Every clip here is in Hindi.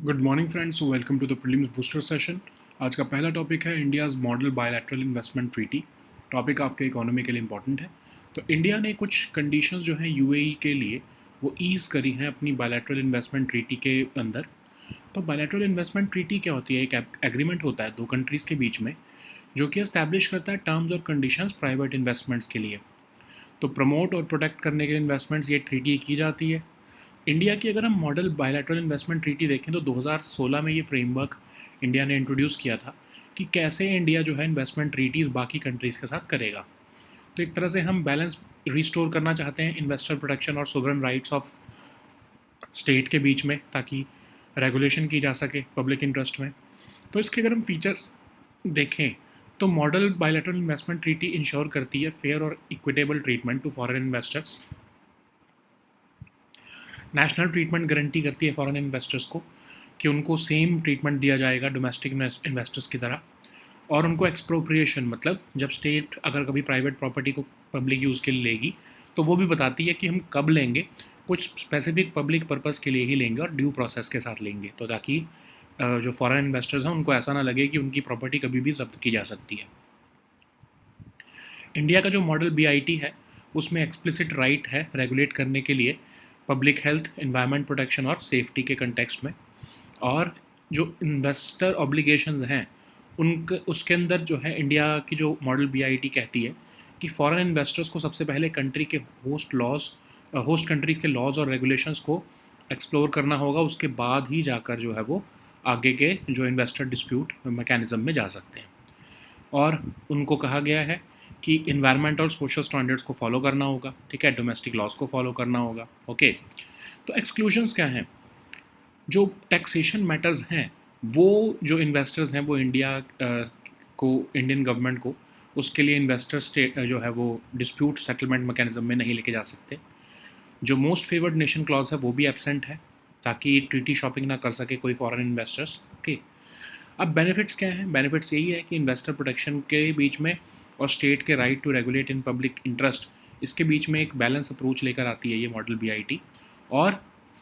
Good morning friends, welcome to the prelims booster session. आज का पहला टॉपिक है India's model bilateral investment treaty. Topic आपके इकोनॉमी के लिए इंपॉर्टेंट है। तो इंडिया ने कुछ कंडीशंस जो हैं यूएई के लिए वो ईज़ करी हैं अपनी बायलैटरल इन्वेस्टमेंट ट्रीटी के अंदर। तो बायलैटरल इन्वेस्टमेंट ट्रीटी क्या होती है? एक एग्रीमेंट होता है दो कंट्रीज़ के बीच में, जो कि एस्टैब्लिश करता है टर्म्स और कंडीशंस प्राइवेट इन्वेस्टमेंट्स के लिए। तो प्रमोट और प्रोटेक्ट करने के लिए इन्वेस्टमेंट्स ये ट्रीटी की जाती है। इंडिया की अगर हम मॉडल बायलैटरल इन्वेस्टमेंट ट्रीटी देखें तो 2016 में ये फ्रेमवर्क इंडिया ने इंट्रोड्यूस किया था कि कैसे इंडिया जो है इन्वेस्टमेंट ट्रीटीज़ बाकी कंट्रीज़ के साथ करेगा। तो एक तरह से हम बैलेंस रिस्टोर करना चाहते हैं इन्वेस्टर प्रोटेक्शन और सोवरेन राइट्स ऑफ स्टेट के बीच में, ताकि रेगुलेशन की जा सके पब्लिक इंटरेस्ट में। तो इसके अगर हम फीचर्स देखें तो model bilateral investment treaty ensure करती है फेयर और equitable treatment to foreign investors. National treatment guarantee करती है फॉरेन इन्वेस्टर्स को कि उनको सेम ट्रीटमेंट दिया जाएगा डोमेस्टिक इन्वेस्टर्स की तरह। और उनको एक्सप्रोप्रिएशन, मतलब जब स्टेट अगर कभी प्राइवेट प्रॉपर्टी को पब्लिक यूज़ के लिए लेगी तो वो भी बताती है कि हम कब लेंगे, कुछ स्पेसिफिक पब्लिक पर्पज़ के लिए ही लेंगे और ड्यू प्रोसेस के साथ लेंगे, तो ताकि जो फॉरेन इन्वेस्टर्स हैं उनको ऐसा ना लगे कि उनकी प्रॉपर्टी कभी भी जब्त की जा सकती है। इंडिया का जो मॉडल बीआईटी है उसमें एक्सप्लिसिट राइट है रेगुलेट करने के लिए पब्लिक हेल्थ, एनवायरनमेंट प्रोटेक्शन और सेफ्टी के कंटेक्स्ट में। और जो इन्वेस्टर ऑब्लिगेशंस हैं उनके उसके अंदर जो है इंडिया की जो मॉडल बीआईटी कहती है कि फॉरेन इन्वेस्टर्स को सबसे पहले कंट्री के होस्ट कंट्री के लॉज और रेगुलेशंस को एक्सप्लोर करना होगा, उसके बाद ही जाकर जो है वो आगे के जो इन्वेस्टर डिस्प्यूट मैकेनिज्म में जा सकते हैं। और उनको कहा गया है कि इन्वायरमेंट और सोशल स्टैंडर्ड्स को फॉलो करना होगा, ठीक है, डोमेस्टिक लॉज को फॉलो करना होगा। ओके, तो एक्सक्लूजन्स क्या हैं? जो टैक्सेशन मैटर्स हैं वो जो इन्वेस्टर्स हैं वो को इंडियन गवर्नमेंट को उसके लिए इन्वेस्टर स्टेट जो है वो डिस्प्यूट सेटलमेंट मैकेनिज्म में नहीं लेके जा सकते। जो मोस्ट फेवर्ड नेशन क्लॉज है वो भी एब्सेंट है, ताकि ट्रीटी शॉपिंग ना कर सके कोई फॉरेन इन्वेस्टर्स। ओके, अब बेनिफिट्स क्या हैं? बेनिफिट्स यही है कि इन्वेस्टर प्रोटेक्शन के बीच में और स्टेट के right to regulate in public interest, इसके बीच में एक बैलेंस अप्रोच लेकर आती है ये मॉडल बीआईटी। और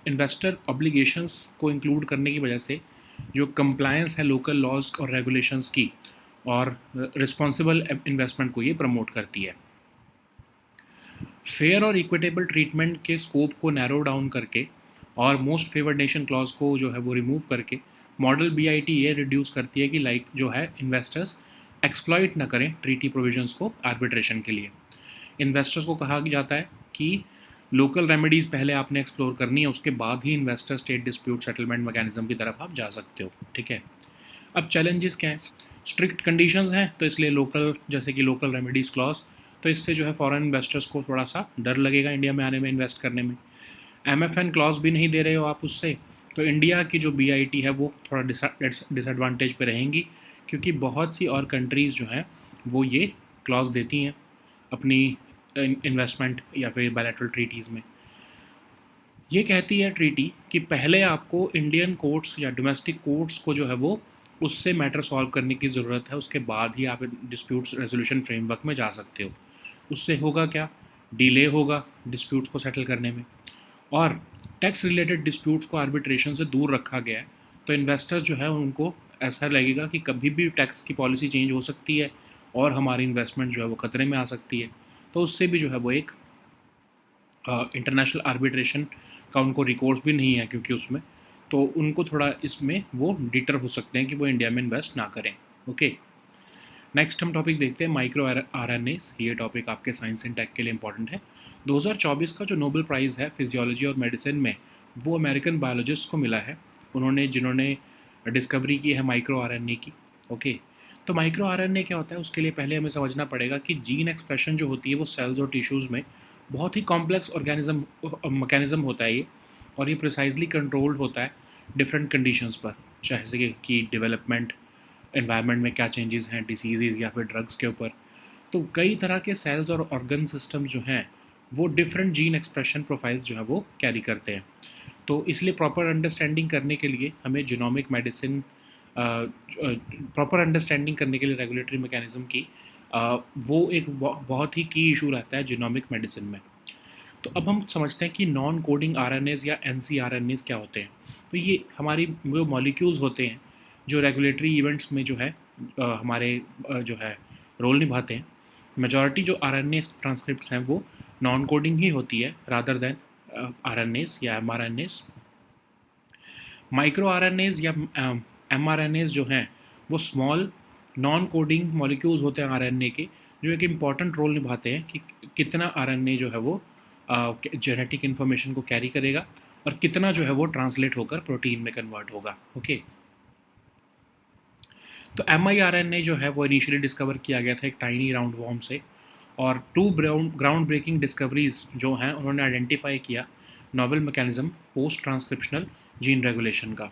इन्वेस्टर ऑब्लिगेशंस को इंक्लूड करने की वजह से जो कंप्लायंस है लोकल लॉज और रेगुलेशंस की और रिस्पॉन्सिबल इन्वेस्टमेंट को ये प्रमोट करती है। फेयर और इक्विटेबल ट्रीटमेंट के स्कोप को नैरो डाउन करके और मोस्ट फेवर्ड नेशन क्लॉज को जो है वो रिमूव करके मॉडल बीआईटी ये रिड्यूस करती है कि लाइक जो है इन्वेस्टर्स एक्सप्लॉइट ना करें ट्रीटी प्रोविजंस को आर्बिट्रेशन के लिए। इन्वेस्टर्स को कहा जाता है कि लोकल रेमेडीज़ पहले आपने एक्सप्लोर करनी है, उसके बाद ही investor state dispute settlement mechanism की तरफ आप जा सकते हो, ठीक है। अब चैलेंजेस क्या हैं? स्ट्रिक्ट कंडीशंस हैं, तो इसलिए लोकल, जैसे कि लोकल रेमेडीज़ क्लॉज, तो इससे जो है फॉरेन इन्वेस्टर्स को थोड़ा सा डर लगेगा इंडिया में आने में, इन्वेस्ट करने में। एमएफएन क्लॉज भी नहीं दे रहे हो आप उससे, तो इंडिया की जो बीआईटी है वो थोड़ा डिसएडवांटेज पे रहेंगी, क्योंकि बहुत सी और कंट्रीज़ जो हैं वो ये क्लॉज देती हैं अपनी इन्वेस्टमेंट या फिर बायलैटरल ट्रीटीज़ में। ये कहती है ट्रीटी कि पहले आपको इंडियन कोर्ट्स या डोमेस्टिक कोर्ट्स को जो है वो उससे मैटर सॉल्व करने की ज़रूरत है, उसके बाद ही आप डिस्प्यूट्स रेजोल्यूशन फ्रेमवर्क में जा सकते हो। उससे होगा क्या? डिले होगा डिस्प्यूट्स को सेटल करने में। और टैक्स रिलेटेड डिस्प्यूट्स को आर्बिट्रेशन से दूर रखा गया है, तो इन्वेस्टर जो है उनको ऐसा लगेगा कि कभी भी टैक्स की पॉलिसी चेंज हो सकती है और हमारी इन्वेस्टमेंट जो है वो खतरे में आ सकती है। तो उससे भी जो है वो एक इंटरनेशनल आर्बिट्रेशन का उनको रिकॉर्ड्स भी नहीं है, क्योंकि उसमें तो उनको थोड़ा इसमें वो डिटर हो सकते हैं कि वो इंडिया में इन्वेस्ट ना करें। ओके, नेक्स्ट हम टॉपिक देखते हैं माइक्रो आरएनएस। ये टॉपिक आपके साइंस एंड टेक के लिए इंपॉर्टेंट है। 2024 का जो नोबेल प्राइज़ है फिजियोलॉजी और मेडिसिन में वो अमेरिकन बायोलॉजिस्ट को मिला है, जिन्होंने डिस्कवरी की है माइक्रो आरएनए की। ओके, तो माइक्रो आरएनए क्या होता है उसके लिए पहले हमें समझना पड़ेगा कि जीन एक्सप्रेशन जो होती है वो सेल्स और टिश्यूज़ में बहुत ही कॉम्प्लेक्स मैकेनिज़्म होता है ये, और ये प्रिसाइजली कंट्रोल्ड होता है डिफरेंट कंडीशंस पर, जैसे कि डेवलपमेंट, एनवायरनमेंट में क्या चेंजेस हैं, डिसीज़ या फिर ड्रग्स के ऊपर। तो कई तरह के सेल्स और ऑर्गन सिस्टम जो हैं वो डिफरेंट जीन एक्सप्रेशन प्रोफाइल्स जो है वो कैरी करते हैं। तो इसलिए प्रॉपर अंडरस्टैंडिंग करने के लिए हमें जीनोमिक मेडिसिन, प्रॉपर अंडरस्टैंडिंग करने के लिए रेगुलेटरी मैकेनिज़्म की वो एक बहुत ही की इशू रहता है जीनोमिक मेडिसिन में। तो अब हम समझते हैं कि नॉन कोडिंग आरएनएस या एनसीआरएनएस क्या होते हैं। तो ये हमारी जो मॉलिक्यूल्स होते हैं जो रेगुलेटरी इवेंट्स में जो है हमारे जो है रोल निभाते हैं। मेजॉरिटी जो आरएनएस ट्रांसक्रिप्ट्स हैं वो नॉन कोडिंग ही होती है रादर देन आरएनएस या एमआरएनएस। माइक्रो आरएनएस या एमआरएनएस जो हैं वो स्मॉल नॉन कोडिंग मॉलिक्यूल्स होते हैं आरएनए के, जो एक इम्पॉर्टेंट रोल निभाते हैं कि कितना आरएनए जो है वो जेनेटिक इन्फॉर्मेशन को कैरी करेगा और कितना जो है वो ट्रांसलेट होकर प्रोटीन में कन्वर्ट होगा। ओके, तो mRNA जो है वो इनिशियली डिस्कवर किया गया था एक टाइनी राउंड वॉर्म से, और टू ग्राउंड ब्रेकिंग डिस्कवरीज जो हैं उन्होंने आइडेंटिफाई किया novel mechanism post transcriptional gene regulation का।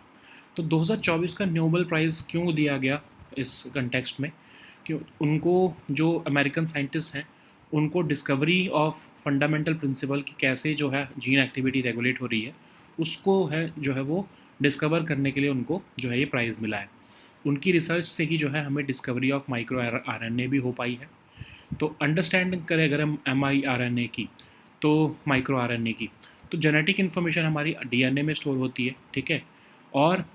तो 2024 का नोबेल प्राइज़ क्यों दिया गया इस कंटेक्स्ट में, कि उनको जो अमेरिकन साइंटिस्ट हैं उनको डिस्कवरी ऑफ फंडामेंटल प्रिंसिपल कि कैसे जो है जीन एक्टिविटी रेगुलेट हो रही है उसको है जो है वो डिस्कवर करने के लिए उनको जो है ये प्राइज़ मिला है। उनकी रिसर्च से ही जो है हमें डिस्कवरी ऑफ माइक्रो आरएनए भी हो पाई है। तो अंडरस्टैंडिंग करें अगर हम mRNA की तो माइक्रो आरएनए की, तो जेनेटिक इन्फॉर्मेशन हमारी डीएनए में स्टोर होती है, ठीक है। और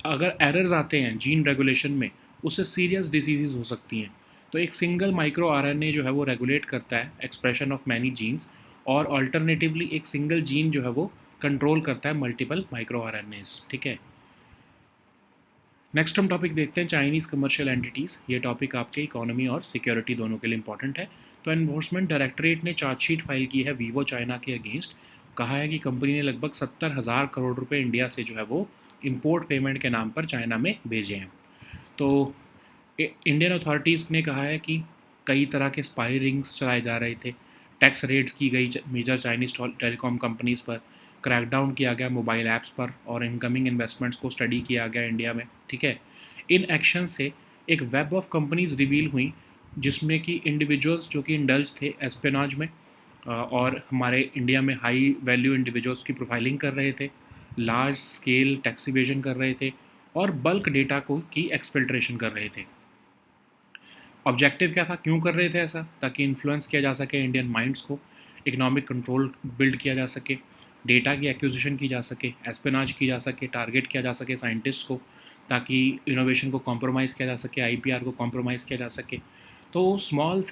अगर एरर्स आते हैं जीन रेगुलेशन में उससे सीरियस डिसीज़ हो सकती हैं। तो एक सिंगल माइक्रो आरएनए जो है वो रेगुलेट करता है एक्सप्रेशन ऑफ मैनी जीन्स, और अल्टरनेटिवली एक सिंगल जीन जो है वो कंट्रोल करता है मल्टीपल माइक्रो आरएनएस, ठीक है। नेक्स्ट हम टॉपिक देखते हैं चाइनीज़ कमर्शियल एंटिटीज़। ये टॉपिक आपके इकोनॉमी और सिक्योरिटी दोनों के लिए इंपॉर्टेंट है। तो एनफोर्समेंट डायरेक्टरेट ने चार्जशीट फाइल की है वीवो चाइना के अगेंस्ट। कहा है कि कंपनी ने लगभग 70,000 करोड़ रुपए इंडिया से जो है वो इंपोर्ट पेमेंट के नाम पर चाइना में भेजे हैं। तो इंडियन अथॉरिटीज़ ने कहा है कि कई तरह के स्पाई रिंग्स चलाए जा रहे थे, टैक्स रेड्स की गई मेजर चाइनीज़ टेलीकॉम कंपनीज़ पर, क्रैकडाउन किया गया मोबाइल ऐप्स पर, और इनकमिंग इन्वेस्टमेंट्स को स्टडी किया गया इंडिया में, ठीक है। इन एक्शन से एक वेब ऑफ कंपनीज रिवील हुई जिसमें कि इंडिविजुअल्स जो कि इंडल्ज थे एस्पेनाज में और हमारे इंडिया में हाई वैल्यू इंडिविजुअल्स की प्रोफाइलिंग कर रहे थे, लार्ज स्केल टैक्स इवेजन कर रहे थे और बल्क डेटा को की एक्सफिल्ट्रेशन कर रहे थे। ऑब्जेक्टिव क्या था, क्यों कर रहे थे ऐसा? ताकि इन्फ्लुएंस किया जा सके इंडियन माइंड्स को, इकोनॉमिक कंट्रोल बिल्ड किया जा सके, डेटा की एक्विजिशन की जा सके, एस्पेनाज की जा सके, टारगेट किया जा सके साइंटिस्ट को, ताकि इनोवेशन को कॉम्प्रोमाइज़ किया जा सके, आईपीआर को कॉम्प्रोमाइज़ किया जा सके। तो स्मॉल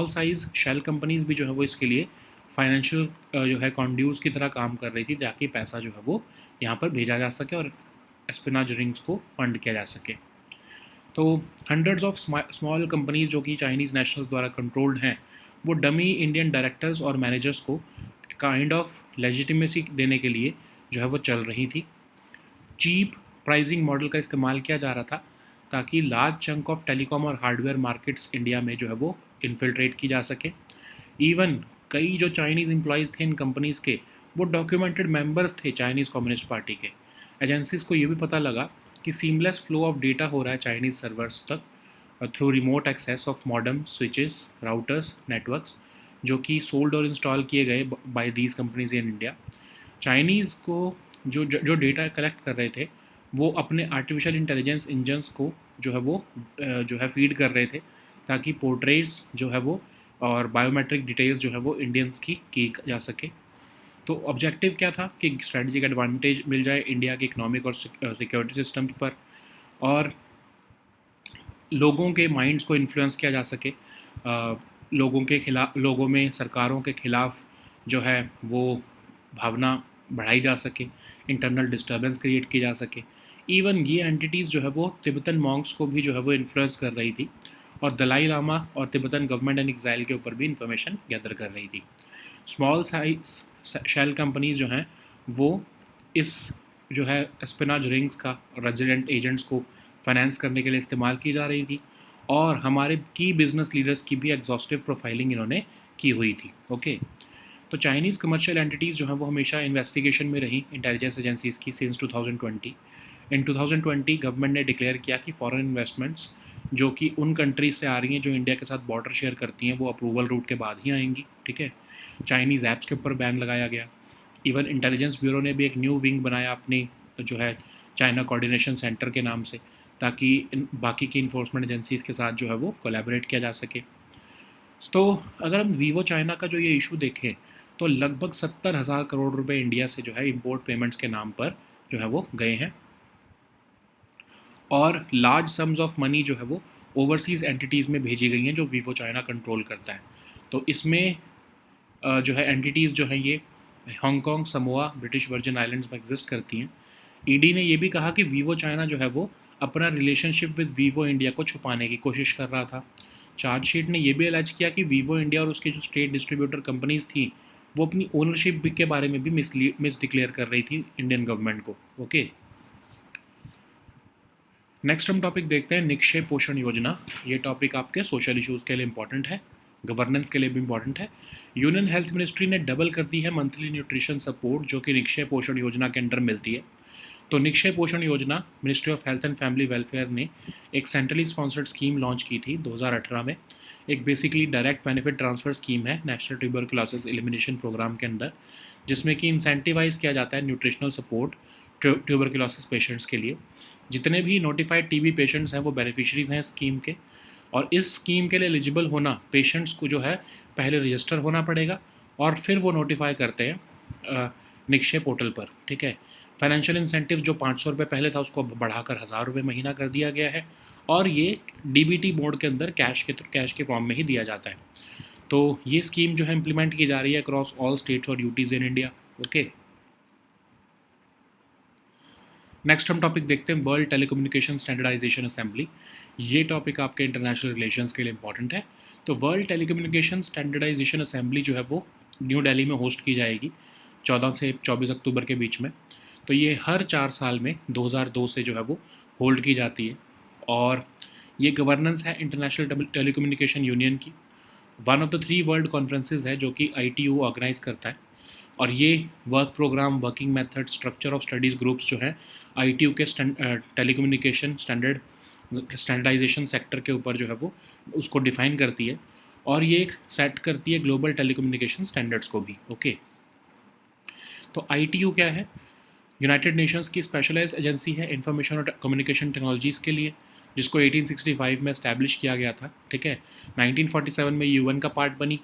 साइज़ शेल कंपनीज़ भी जो है वो इसके लिए फाइनेंशियल जो है कॉन्ड्यूस की तरह काम कर रही थी ताकि पैसा जो है वो यहाँ पर भेजा जा सके और एस्पेनाज रिंग्स को फंड किया जा सके। तो हंड्रेड्स ऑफ स्मॉल कंपनीज जो कि चाइनीज़ नेशनल्स द्वारा कंट्रोल्ड हैं वो डमी इंडियन डायरेक्टर्स और मैनेजर्स को काइंड ऑफ लेजिटिमेसी देने के लिए जो है वो चल रही थी। चीप प्राइसिंग मॉडल का इस्तेमाल किया जा रहा था ताकि लार्ज चंक ऑफ टेलीकॉम और हार्डवेयर मार्केट्स इंडिया में जो है वो इन्फिल्ट्रेट की जा सके। इवन कई जो चाइनीज़ एम्प्लॉयज़ थे इन कंपनीज़ के वो डॉक्यूमेंटेड मेंबर्स थे चाइनीज़ कम्युनिस्ट पार्टी के। एजेंसीज़ को ये भी पता लगा कि सीमलेस फ्लो ऑफ डेटा हो रहा है चाइनीज़ सर्वर्स तक through remote access of modem switches routers networks जो कि सोल्ड और इंस्टॉल किए गए by these companies in India. Chinese को जो डेटा कलेक्ट कर रहे थे वो अपने आर्टिफिशियल इंटेलिजेंस इंजन्स को जो है वो जो है फीड कर रहे थे ताकि पोर्ट्रेट्स जो है वो और बायोमेट्रिक डिटेल्स जो है वो इंडियंस की जा सके। तो ऑब्जेक्टिव क्या था कि स्ट्रेटजिक एडवांटेज मिल जाए इंडिया के इकोनॉमिक और सिक्योरिटी सिस्टम्स पर, और लोगों के माइंड्स को इन्फ्लुएंस किया जा सके, लोगों में सरकारों के खिलाफ जो है वो भावना बढ़ाई जा सके, इंटरनल डिस्टर्बेंस क्रिएट की जा सके। इवन ये एंटिटीज़ जो है वो तिब्बतन मॉन्क्स को भी जो है वो इन्फ्लुएंस कर रही थी और दलाई लामा और तिब्बतन गवर्नमेंट एंड एग्जाइल के ऊपर भी इंफॉर्मेशन गैदर कर रही थी। स्मॉल साइज शेल कंपनीज जो हैं वो इस जो है एस्पेनाज रिंग्स का रेजिडेंट एजेंट्स को फाइनेंस करने के लिए इस्तेमाल की जा रही थी, और हमारे की बिजनेस लीडर्स की भी एग्जॉस्टिव प्रोफाइलिंग इन्होंने की हुई थी। ओके, तो चाइनीज़ कमर्शियल एंटिटीज़ जो हैं वो हमेशा इन्वेस्टिगेशन में रही इंटेलिजेंस एजेंसीज़ की सिंस 2020। इन 2020 गवर्नमेंट ने डिक्लेयर किया कि फॉरेन इन्वेस्टमेंट्स जो कि उन कंट्रीज से आ रही हैं जो इंडिया के साथ बॉर्डर शेयर करती हैं वो अप्रूवल रूट के बाद ही आएंगी, ठीक है। चाइनीज़ ऐप्स के ऊपर बैन लगाया गया। इवन इंटेलिजेंस ब्यूरो ने भी एक न्यू विंग बनाया अपनी जो है चाइना कोऑर्डिनेशन सेंटर के नाम से, ताकि बाकी की इन्फोर्समेंट एजेंसीज़ के साथ जो है वो कोलैबोरेट किया जा सके। तो अगर हम वीवो चाइना का जो ये इशू देखें तो लगभग 70,000 करोड़ रुपए इंडिया से जो है इंपोर्ट पेमेंट्स के नाम पर जो है वो गए हैं, और लार्ज सम्स ऑफ मनी जो है वो ओवरसीज़ एंटिटीज़ में भेजी गई हैं जो वीवो चाइना कंट्रोल करता है। तो इसमें जो है एंटिटीज़ जो है ये Hong Kong, Samoa, British virgin islands में एग्जिस्ट करती हैं। ईडी ने ये भी कहा कि वीवो चाइना जो है वो अपना रिलेशनशिप विद वीवो इंडिया को छुपाने की कोशिश कर रहा था। चार्जशीट ने यह भी एलाइज किया कि वीवो इंडिया और उसकी जो स्टेट डिस्ट्रीब्यूटर कंपनीज थी वो अपनी ओनरशिप के बारे में भी मिस डिक्लेयर कर रही थी इंडियन गवर्नमेंट को। ओके, नेक्स्ट हम टॉपिक देखते हैं निक्षय पोषण योजना। ये टॉपिक आपके सोशल इश्यूज़ के लिए इंपॉर्टेंट है, गवर्नेंस के लिए भी इंपॉर्टेंट है। यूनियन हेल्थ मिनिस्ट्री ने डबल कर दी है मंथली न्यूट्रिशन सपोर्ट जो कि निक्षय पोषण योजना के अंडर मिलती है। तो निक्षय पोषण योजना ministry of health and family welfare ने एक सेंट्रली स्पॉन्सर्ड स्कीम लॉन्च की थी 2018 में। एक basically direct benefit transfer scheme है नेशनल ट्यूबरकुलोसिस एलिमिनेशन प्रोग्राम के अंदर, जिसमें कि इंसेंटिवाइज किया जाता है न्यूट्रिशनल सपोर्ट ट्यूबरकुलोसिस पेशेंट्स के लिए। जितने भी नोटिफाइड टीबी पेशेंट्स हैं वो बेनिफिशरीज हैं स्कीम के, और इस स्कीम के लिए एलिजिबल होना पेशेंट्स को जो है पहले रजिस्टर होना पड़ेगा और फिर वो नोटिफाई करते हैं निक्षय पोर्टल पर। ठीक है, फाइनेंशियल इंसेंटिव जो 500 रुपये पहले था उसको बढ़ाकर 1000 रुपये महीना कर दिया गया है, और ये डीबीटी मोड के अंदर कैश के फॉर्म में ही दिया जाता है। तो ये स्कीम जो है इम्प्लीमेंट की जा रही है अक्रॉस ऑल स्टेट्स और UTs in India. Okay, next हम टॉपिक देखते हैं वर्ल्ड टेलीकम्युनिकेशन स्टैंडर्डाइजेशन असेंबली। ये टॉपिक आपके इंटरनेशनल रिलेशंस के लिए इंपॉर्टेंट है। तो वर्ल्ड टेलीकम्युनिकेशन स्टैंडर्डाइजेशन असेंबली जो है वो न्यू दिल्ली में होस्ट की जाएगी 14 से 24 अक्टूबर के बीच में। तो ये हर 4 साल में 2002 से जो है वो होल्ड की जाती है, और ये गवर्नेंस है इंटरनेशनल टेलीकम्युनिकेशन यूनियन की। One of the 3 world conferences है जो कि ITU ऑर्गेनाइज करता है, और ये work programme, working method, structure of studies groups जो है ITU के टेलीकम्युनिकेशन स्टैंडर्डाइजेशन सेक्टर के ऊपर जो है वो उसको डिफ़ाइन करती है, और ये एक सेट करती है ग्लोबल टेलीकम्युनिकेशन स्टैंडर्ड्स को भी। ओके, तो ITU क्या है? यूनाइटेड नेशंस की स्पेशलाइज्ड एजेंसी है इंफॉर्मेशन और कम्युनिकेशन टेक्नोलॉजीज़ के लिए, जिसको 1865 में इस्टेब्लिश किया गया था। ठीक है, 1947 में UN का पार्ट बनी,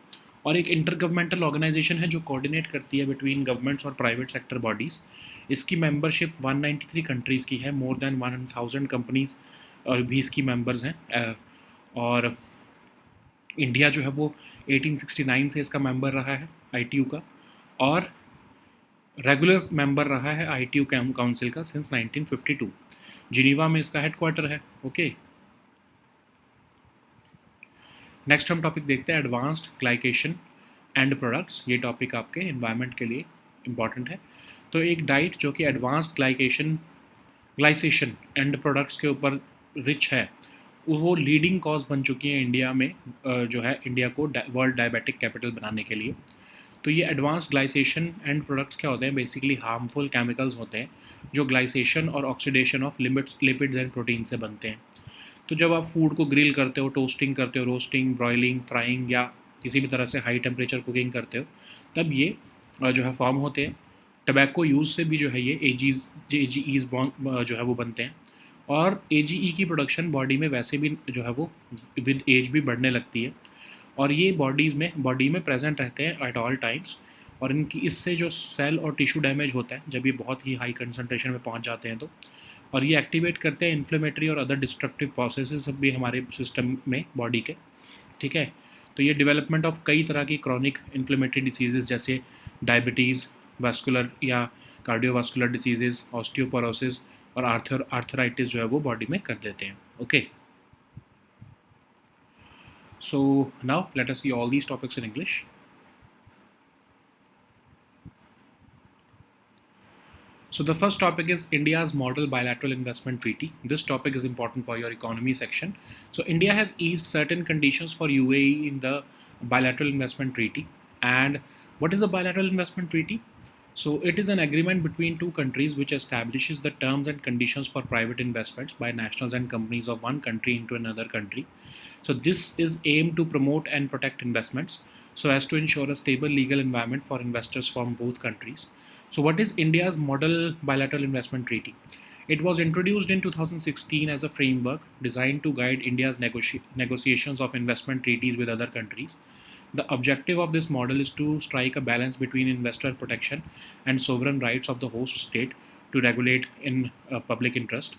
और एक इंटर गवर्नमेंटल ऑर्गेनाइजेशन है जो कोऑर्डिनेट करती है बिटवीन गवर्नमेंट्स और प्राइवेट सेक्टर बॉडीज़। इसकी मेंबरशिप 193 कंट्रीज़ की है, मोर देन 1000 कंपनीज़ और भी इसकी मेंबर्स हैं। और इंडिया जो है वो 1869 से इसका मेंबर रहा है ITU का, और रेगुलर मेंबर रहा है ITU काउंसिल का सिंस 1952। जिनीवा में इसका हेडक्वार्टर है। ओके, नेक्स्ट हम टॉपिक देखते हैं एडवांस्ड ग्लाइकेशन एंड प्रोडक्ट्स। ये टॉपिक आपके एनवायरनमेंट के लिए इंपॉर्टेंट है। तो एक डाइट जो कि एडवांस्ड ग्लाइसेशन एंड प्रोडक्ट्स के ऊपर रिच है, वो लीडिंग कॉज बन चुकी है इंडिया में, जो है इंडिया को वर्ल्ड डायबिटिक कैपिटल बनाने के लिए। तो ये एडवांस ग्लाइसेशन एंड प्रोडक्ट्स क्या होते हैं? बेसिकली हार्मफुल केमिकल्स होते हैं जो ग्लाइसेशन और oxidation of lipids and protein से बनते हैं। तो जब आप फूड को ग्रिल करते हो, टोस्टिंग करते हो, रोस्टिंग, ब्रॉयलिंग, फ्राइंग या किसी भी तरह से हाई टेम्परेचर कुकिंग करते हो, तब ये जो है फॉर्म होते हैं। टबैको यूज़ से भी जो है ये AGEs जो है वो बनते हैं, और AGE की प्रोडक्शन बॉडी में वैसे भी जो है वो विद एज भी बढ़ने लगती है, और ये बॉडी में प्रेजेंट रहते हैं एट ऑल टाइम्स, और इनकी इससे जो सेल और टिश्यू डैमेज होता है जब ये बहुत ही हाई कंसनट्रेशन में पहुंच जाते हैं तो, और ये एक्टिवेट करते हैं इन्फ्लेमेटरी और अदर डिस्ट्रक्टिव प्रोसेसेस भी हमारे सिस्टम में बॉडी के। ठीक है, तो ये डेवलपमेंट ऑफ कई तरह की क्रॉनिक इन्फ्लेमेटरी डिसीजेज जैसे डायबिटीज़, वास्कुलर या कार्डियोवास्कुलर डिसीजेज, ऑस्टियोपोरोसिस और आर्थराइटिस जो है वो बॉडी में कर देते हैं। Okay, so now let us see all these topics in English. So the first topic is India's model bilateral investment treaty. This topic is important for your economy section. So India has eased certain conditions for UAE in the bilateral investment treaty. And what is a bilateral investment treaty? So it is an agreement between two countries which establishes the terms and conditions for private investments by nationals and companies of one country into another country. So this is aimed to promote and protect investments so as to ensure a stable legal environment for investors from both countries. So what is India's model bilateral investment treaty? It was introduced in 2016 as a framework designed to guide India's negotiations of investment treaties with other countries. The objective of this model is to strike a balance between investor protection and sovereign rights of the host state to regulate in public interest.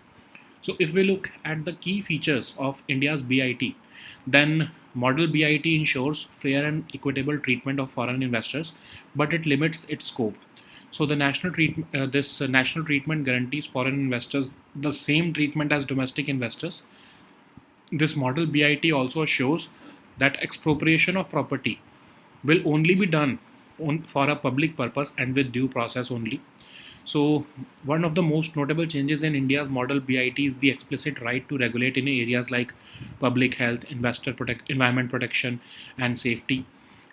So, if we look at the key features of India's BIT, then model BIT ensures fair and equitable treatment of foreign investors, but it limits its scope. So, this national treatment guarantees foreign investors the same treatment as domestic investors. This model BIT also shows that expropriation of property will only be done for a public purpose and with due process only. So, one of the most notable changes in India's model BIT is the explicit right to regulate in areas like public health, environment protection, and safety.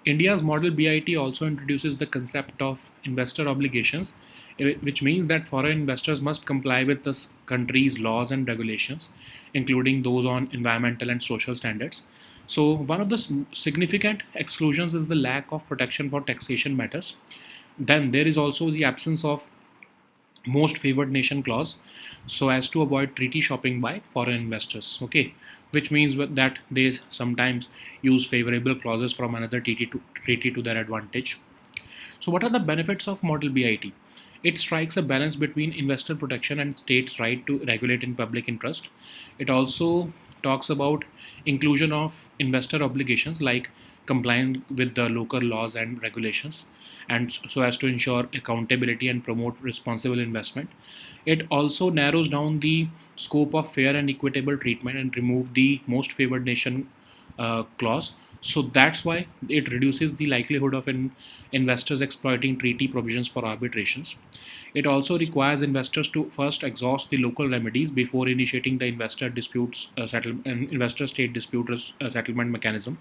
India's model BIT also introduces the concept of investor obligations, which means that foreign investors must comply with the country's laws and regulations, including those on environmental and social standards. So, one of the significant exclusions is the lack of protection for taxation matters. Then there is also the absence of most favored nation clause, so as to avoid treaty shopping by foreign investors. Okay, which means that they sometimes use favorable clauses from another treaty to their advantage. So, what are the benefits of model BIT? It strikes a balance between investor protection and states' right to regulate in public interest. It also talks about inclusion of investor obligations like complying with the local laws and regulations, and so as to ensure accountability and promote responsible investment. It also narrows down the scope of fair and equitable treatment and remove the most favored nation clause. So that's why it reduces the likelihood of investors exploiting treaty provisions for arbitrations. It also requires investors to first exhaust the local remedies before initiating the investor state settlement mechanism.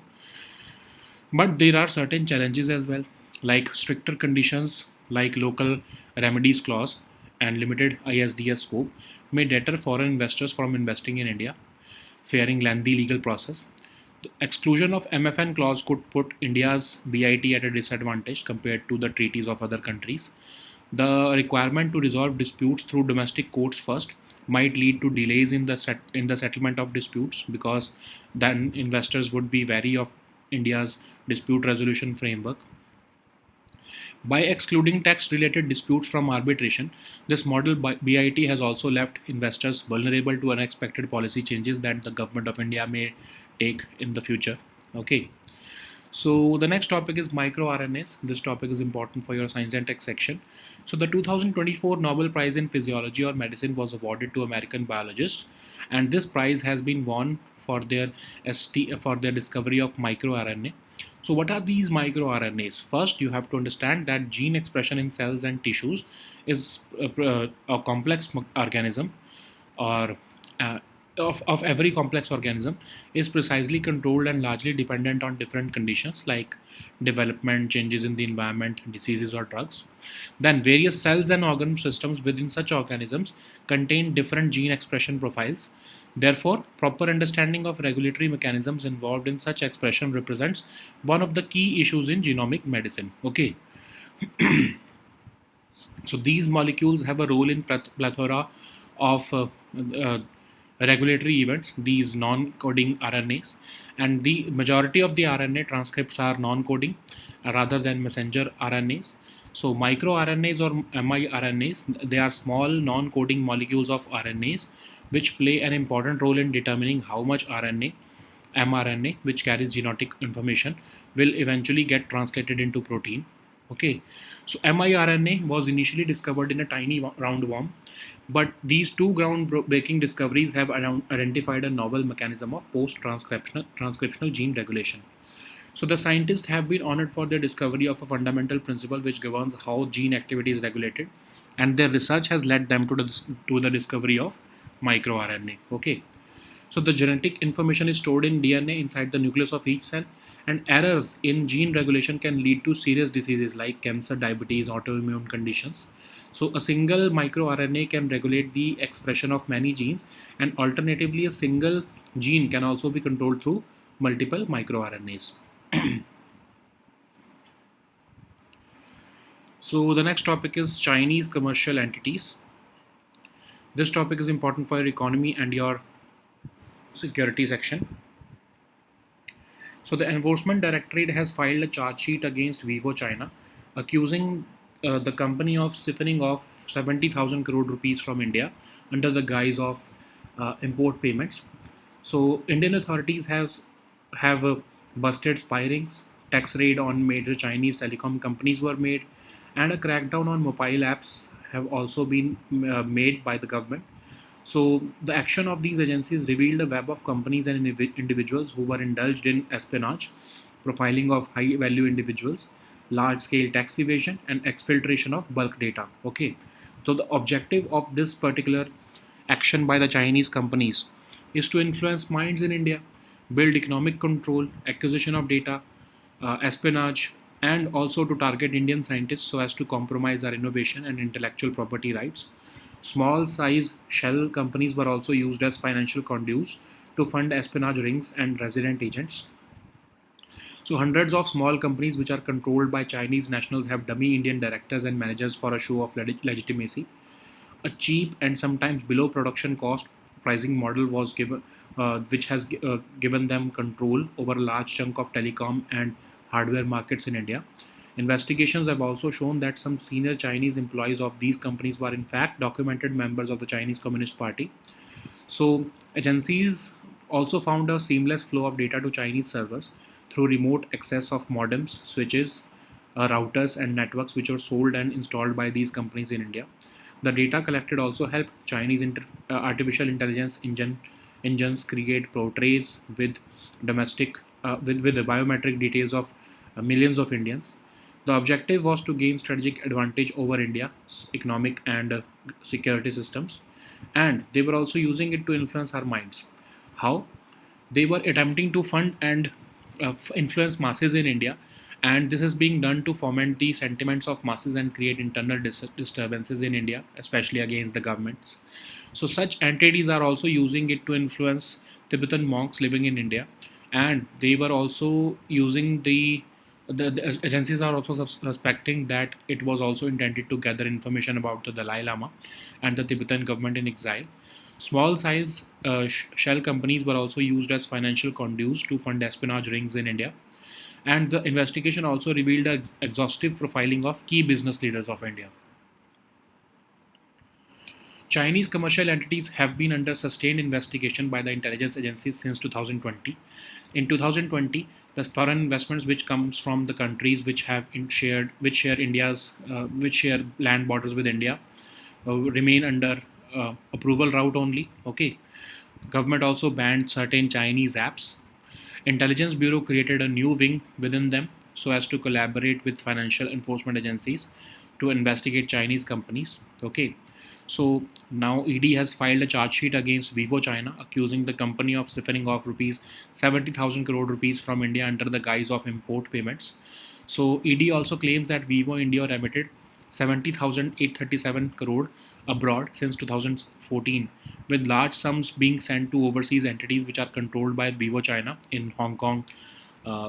But there are certain challenges as well, like stricter conditions like local remedies clause and limited ISDS scope may deter foreign investors from investing in India, fearing lengthy legal process. The exclusion of MFN clause could put India's BIT at a disadvantage compared to the treaties of other countries. The requirement to resolve disputes through domestic courts first might lead to delays in the settlement of disputes, because then investors would be wary of India's dispute resolution framework. By excluding tax related disputes from arbitration, this model BIT has also left investors vulnerable to unexpected policy changes that the government of India may take in the future. Okay. So the next topic is microRNAs. This topic is important for your science and tech section. So the 2024 Nobel Prize in Physiology or Medicine was awarded to American biologists, and this prize has been won for their discovery of microRNA. So what are these microRNAs? First, you have to understand that gene expression in cells and tissues is a complex organism, or uh, of every complex organism is precisely controlled and largely dependent on different conditions like development, changes in the environment, diseases, or drugs. Then various cells and organ systems within such organisms contain different gene expression profiles. Therefore, proper understanding of regulatory mechanisms involved in such expression represents one of the key issues in genomic medicine. Okay, so these molecules have a role in plethora of uh, regulatory events, these non-coding RNAs, and the majority of the RNA transcripts are non-coding rather than messenger RNAs. So microRNAs or miRNAs, they are small non-coding molecules of RNAs which play an important role in determining how much mRNA, which carries genetic information, will eventually get translated into protein. Okay, so miRNA was initially discovered in a tiny roundworm, but these two groundbreaking discoveries have identified a novel mechanism of post-transcriptional gene regulation. So the scientists have been honored for their discovery of a fundamental principle which governs how gene activity is regulated, and their research has led them to the discovery of microRNA. Okay. So the genetic information is stored in DNA inside the nucleus of each cell, and errors in gene regulation can lead to serious diseases like cancer, diabetes, autoimmune conditions. So a single microRNA can regulate the expression of many genes, and alternatively, a single gene can also be controlled through multiple microRNAs. So the next topic is Chinese commercial entities. This topic is important for your economy and your security section. So the Enforcement Directorate has filed a charge sheet against Vivo China, accusing the company of siphoning off 70,000 crore rupees from India under the guise of import payments. So Indian authorities have busted spy rings, tax raid on major Chinese telecom companies were made, and a crackdown on mobile apps have also been made by the government. So the action of these agencies revealed a web of companies and individuals who were indulged in espionage, profiling of high-value individuals, large-scale tax evasion, and exfiltration of bulk data. Okay, so the objective of this particular action by the Chinese companies is to influence minds in India, build economic control, acquisition of data, espionage, and also to target Indian scientists so as to compromise our innovation and intellectual property rights. Small size shell companies were also used as financial conduits to fund espionage rings and resident agents. So, hundreds of small companies which are controlled by Chinese nationals have dummy Indian directors and managers for a show of legitimacy. A cheap and sometimes below production cost pricing model was given, which has given them control over a large chunk of telecom and hardware markets in India. Investigations have also shown that some senior Chinese employees of these companies were in fact documented members of the Chinese Communist Party. So, agencies also found a seamless flow of data to Chinese servers through remote access of modems, switches, routers, and networks which were sold and installed by these companies in India. The data collected also helped Chinese artificial intelligence engines create portraits with with the biometric details of millions of Indians. The objective was to gain strategic advantage over India's economic and security systems, and they were also using it to influence our minds. How? They were attempting to fund and influence masses in India, and this is being done to foment the sentiments of masses and create internal disturbances in India, especially against the governments. So, such entities are also using it to influence Tibetan monks living in India, and they were also using the agencies are also suspecting that it was also intended to gather information about the Dalai Lama and the Tibetan government in exile. Small size shell companies were also used as financial conduits to fund espionage rings in India. And the investigation also revealed an exhaustive profiling of key business leaders of India. Chinese commercial entities have been under sustained investigation by the intelligence agencies since 2020. In 2020, the foreign investments which comes from the countries which have which share land borders with India remain under approval route only. Okay, government also banned certain Chinese apps. Intelligence Bureau created a new wing within them so as to collaborate with financial enforcement agencies to investigate Chinese companies. Okay, so now ED has filed a charge sheet against Vivo China, accusing the company of siphoning off rupees 70,000 crore rupees from India under the guise of import payments. So ED also claims that Vivo India remitted 70,837 crore abroad since 2014, with large sums being sent to overseas entities which are controlled by Vivo China in Hong Kong,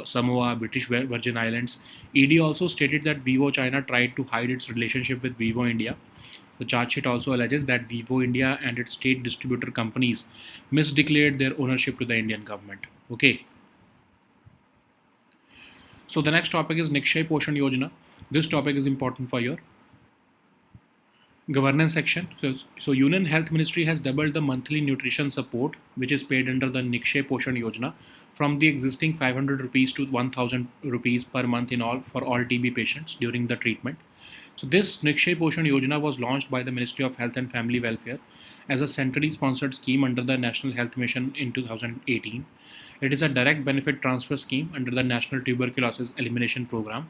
Samoa, British Virgin Islands. ED also stated that Vivo China tried to hide its relationship with Vivo India. The charge sheet also alleges that Vivo India and its state distributor companies misdeclared their ownership to the Indian government. Okay. So the next topic is Nikshay Poshan Yojana. This topic is important for your governance section. So Union Health Ministry has doubled the monthly nutrition support which is paid under the Nikshay Poshan Yojana from the existing 500 rupees to 1000 rupees per month in all for all TB patients during the treatment. So this Nikshay Poshan Yojana was launched by the Ministry of Health and Family Welfare as a centrally sponsored scheme under the National Health Mission in 2018. It is a direct benefit transfer scheme under the National Tuberculosis Elimination Program.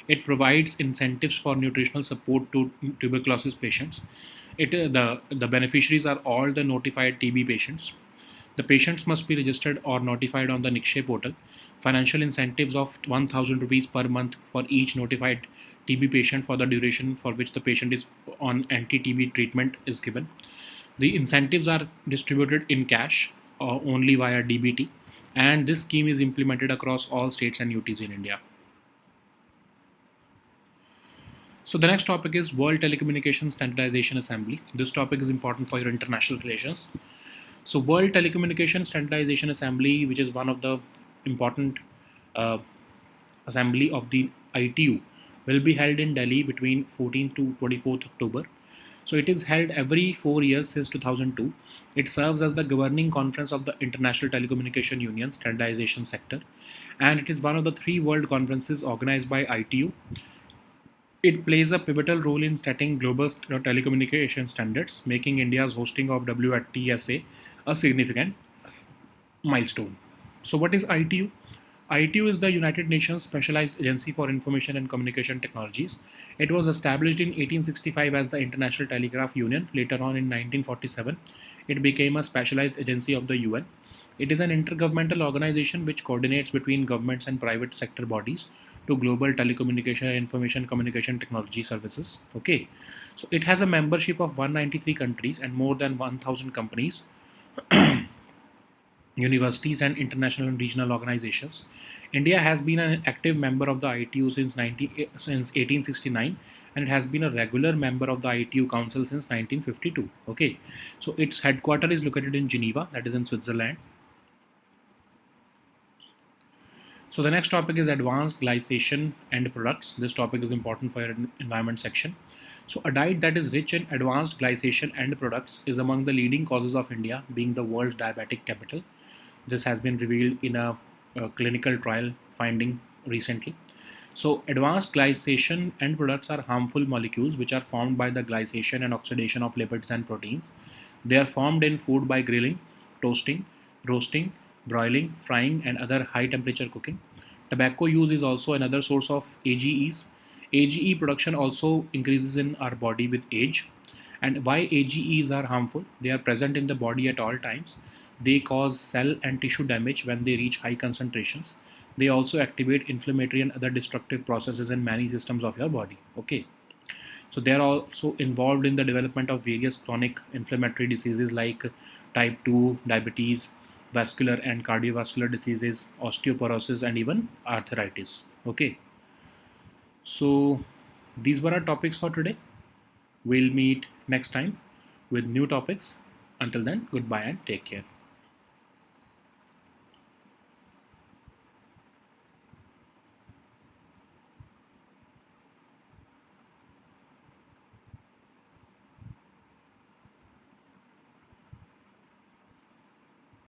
It provides incentives for nutritional support to tuberculosis patients. The beneficiaries are all the notified TB patients. The patients must be registered or notified on the Nikshay portal. Financial incentives of 1000 rupees per month for each notified TB patient for the duration for which the patient is on anti-TB treatment is given. The incentives are distributed in cash or only via DBT, and this scheme is implemented across all states and UTs in India. So the next topic is World Telecommunications Standardization Assembly. This topic is important for your international relations. So World Telecommunications Standardization Assembly, which is one of the important uh, assembly of the ITU will be held in Delhi between 14th to 24th October. So it is held every 4 years since 2002. It serves as the governing conference of the International Telecommunication Union standardization sector, and it is one of the three world conferences organized by ITU. It plays a pivotal role in setting global telecommunication standards, making India's hosting of WTSA a significant milestone. So, what is ITU? ITU is the United Nations Specialized Agency for Information and Communication Technologies. It was established in 1865 as the International Telegraph Union. Later on in 1947, it became a specialized agency of the UN. It is an intergovernmental organization which coordinates between governments and private sector bodies to global telecommunication and information communication technology services. Okay, so it has a membership of 193 countries and more than 1,000 companies, universities, and international and regional organizations. India has been an active member of the ITU since 1869, and it has been a regular member of the ITU Council since 1952. Okay, so its headquarters is located in Geneva, that is in Switzerland. So the next topic is advanced glycation end products. This topic is important for your environment section. So a diet that is rich in advanced glycation end products is among the leading causes of India being the world's diabetic capital. This has been revealed in a clinical trial finding recently. So advanced glycation end products are harmful molecules which are formed by the glycation and oxidation of lipids and proteins. They are formed in food by grilling, toasting, roasting, broiling, frying, and other high temperature cooking. Tobacco use is also another source of AGEs. AGE production also increases in our body with age. And why AGEs are harmful? They are present in the body at all times. They cause cell and tissue damage when they reach high concentrations. They also activate inflammatory and other destructive processes in many systems of your body. Okay. So they are also involved in the development of various chronic inflammatory diseases like type 2 diabetes, vascular and cardiovascular diseases, osteoporosis, and even arthritis. Okay. So these were our topics for today. We'll meet next time with new topics. Until then, goodbye and take care.